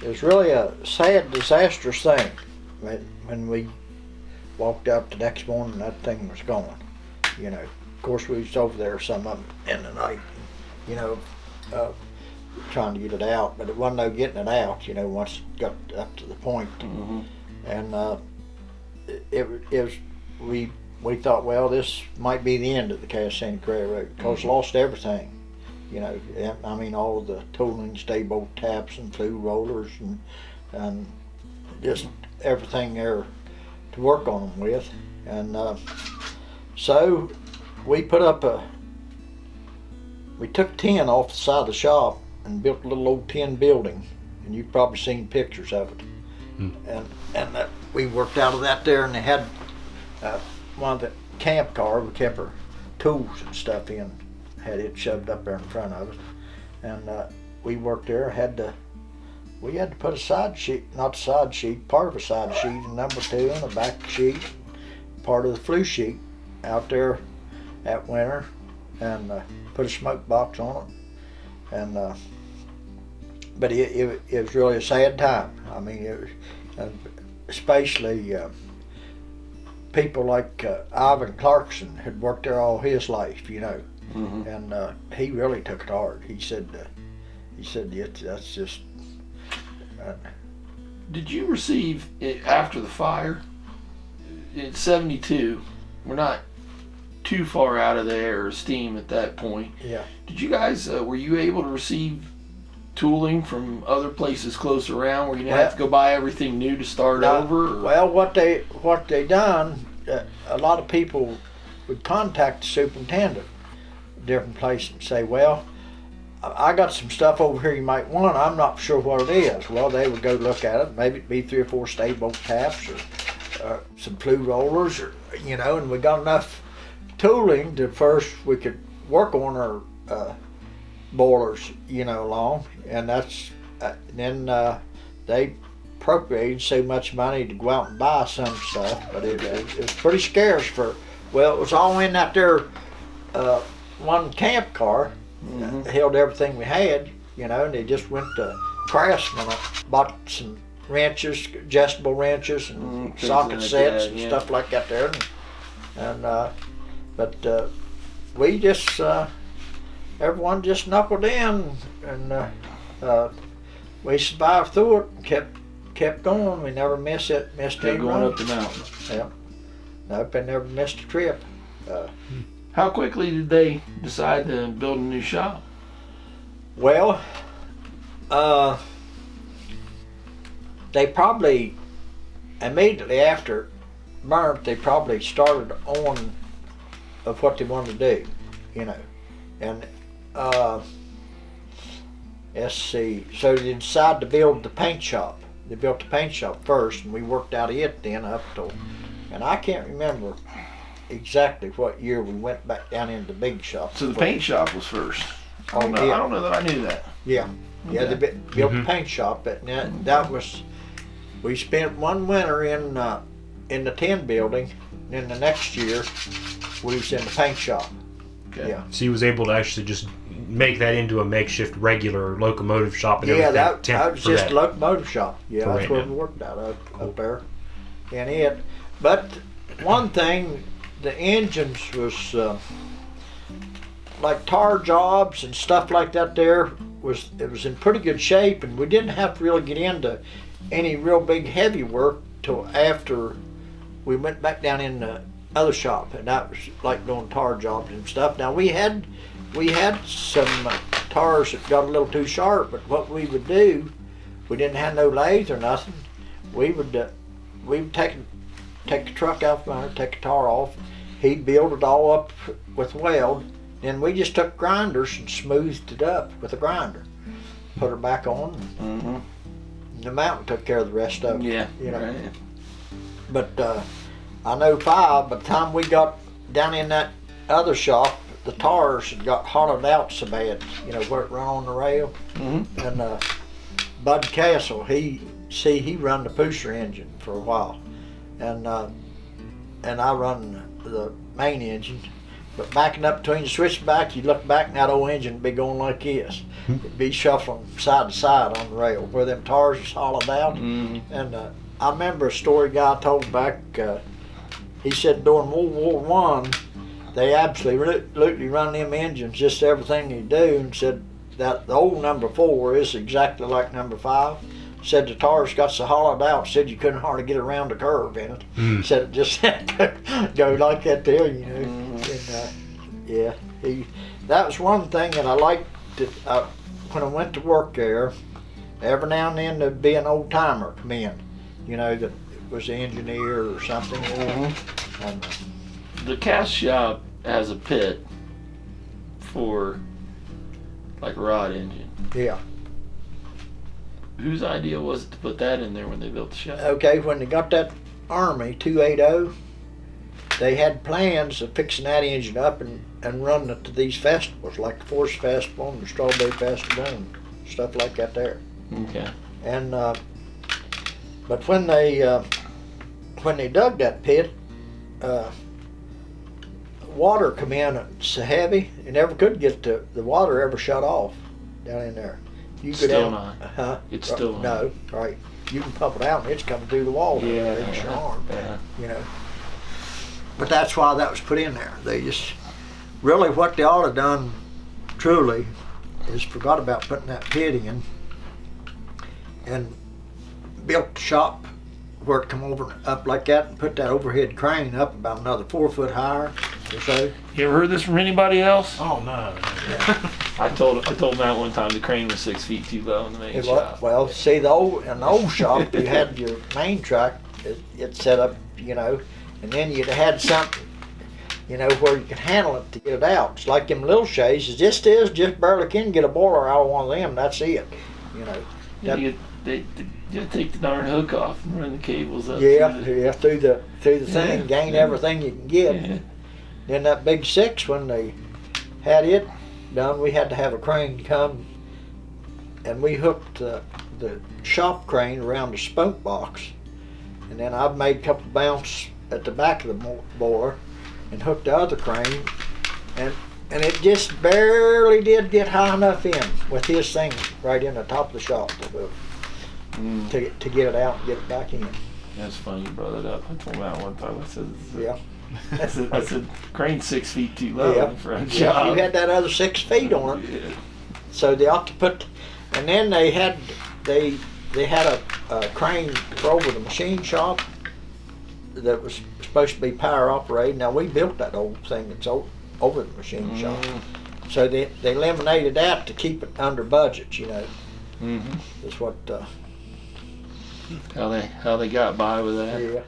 was really a sad, disastrous thing. When we walked out the next morning, that thing was gone. You know, of course we was over there some of them in the night, you know, trying to get it out, but it wasn't no getting it out, you know, once it got up to the point. Mm-hmm. And it was, we thought, well, this might be the end of the Cass Scenic Railroad, because lost everything. You know, I mean, all of the tooling, staybolt taps and flue rollers and just everything there to work on them with. And so we took tin off the side of the shop and built a little old tin building, and you've probably seen pictures of it. And we worked out of that there, and they had one of the camp car, we kept our tools and stuff in, had it shoved up there in front of us, and we worked there. We had to put a side sheet, not a side sheet, part of a side sheet, and number 2 and a back sheet, part of the flue sheet out there that winter, and put a smoke box on it. And but it was really a sad time. I mean, it was, especially people like Ivan Clarkson had worked there all his life, you know. Mm-hmm. And he really took it hard. He said, yeah, that's just. Did you receive after the fire in '72? We're not too far out of the air of steam at that point. Yeah. Did you guys? Were you able to receive tooling from other places close around where you didn't have to go buy everything new to start over? Or? Well, what they done, a lot of people would contact the superintendent, different places, and say, well, I got some stuff over here you might want. I'm not sure what it is. Well, they would go look at it. Maybe it'd be 3 or 4 staybolt taps or some flue rollers, or you know. And we got enough tooling to first we could work on our boilers, you know, along. And that's then they appropriated so much money to go out and buy some stuff, but it was pretty scarce for. Well, it was all in that there one camp car. Mm-hmm. Held everything we had, you know, and they just went to Craftsman, bought some wrenches, adjustable wrenches, and socket sets and stuff like that there. But we just, everyone just knuckled in, and we survived through it and kept going. We never missed any going run. up the mountain. Yeah. Nope, I never missed a trip. How quickly did they decide to build a new shop? Well, they probably, immediately after burnt, they probably started on of what they wanted to do, you know. And let's see, so they decided to build the paint shop. They built the paint shop first, and we worked out of it then up till, and I can't remember exactly what year we went back down into the big shop. So the paint shop was first. Oh, I don't know that I knew that. Yeah, yeah, they built the paint shop, but that was, we spent one winter in the tin building, and then the next year we was in the paint shop. Okay. Yeah. So he was able to actually just make that into a makeshift regular locomotive shop and everything. Yeah, that was just a locomotive shop. Yeah, For that's right what we worked out of up there. And it, but one thing, the engines was like tar jobs and stuff like that. It was in pretty good shape, and we didn't have to really get into any real big heavy work till after we went back down in the other shop, and that was like doing tar jobs and stuff. Now we had some tars that got a little too sharp, but what we would do, we didn't have no lathe or nothing. We would take the truck out from under, take the tar off. He'd build it all up with weld. Then we just took grinders and smoothed it up with a grinder. Put it back on. Mm-hmm. And the mountain took care of the rest of it. Yeah, you know. right. But I know by the time we got down in that other shop, the tars had got hollowed out so bad, you know, where it run on the rail. Mm-hmm. And Bud Castle, he run the pusher engine for a while, and I run the main engine, But backing up between the switchbacks, you look back and that old engine would be going like this. It'd be shuffling side to side on the rail where them tires was hollowed out. And I remember a story guy told back, he said during World War One, they absolutely run them engines, just everything they do, and said that the old number 4 is exactly like number 5. Said the tires got so hollowed out, said you couldn't hardly get around the curve in it. Said it just had to go like that there, you know. And, yeah, that was one thing that I liked when I went to work there. Every now and then there'd be an old timer come in, you know, that was an engineer or something. And, The Cass shop has a pit for like a rod engine. yeah. Whose idea was it to put that in there when they built the shop? Okay, when they got that Army 280, they had plans of fixing that engine up and running it to these festivals, like the Forest Festival and the Strawberry Festival and stuff like that there. Okay. And but when they dug that pit, water come in so heavy, you never could get the water ever shut off down in there. You could Still have, not. It's still not. no, right. You can pump it out and it's coming through the wall. Yeah. It's your arm, Yeah. you know. But that's why that was put in there. They just really what they ought to done truly is forgot about putting that pit in and built the shop where it come over up like that and put that overhead crane up about another 4 foot higher or so. You ever heard this from anybody else? Oh no. I told Matt one time the crane was 6 feet too low in the main It shop. well, see, in the old shop, you had your main truck, it set up, you know, and then you'd had something, you know, where you could handle it to get it out. It's like them little shays, just barely can get a boiler out of one of them, that's it, you know. You take the darn hook off and run the cables up. Yeah, through the thing, gain yeah. everything you can get. Yeah. Then that big 6, when they had it done, we had to have a crane come, and we hooked the shop crane around the spoke box, and then I made a couple of bounce at the back of the boiler, and hooked the other crane, and it just barely did get high enough in with his thing right in the top of the shop to get it out and get it back in. That's funny you brought it up. I told Matt one time, Yeah. I said, crane's 6 feet too low Yeah. in the front Yeah, shop. you had that other 6 feet on it. Yeah. So they ought to put, and then they had a crane for over the machine shop that was supposed to be power operated. Now we built that old thing that's over the machine shop. So they eliminated that to keep it under budget, you know. Mm-hmm. Is what, How they got by with that. yeah.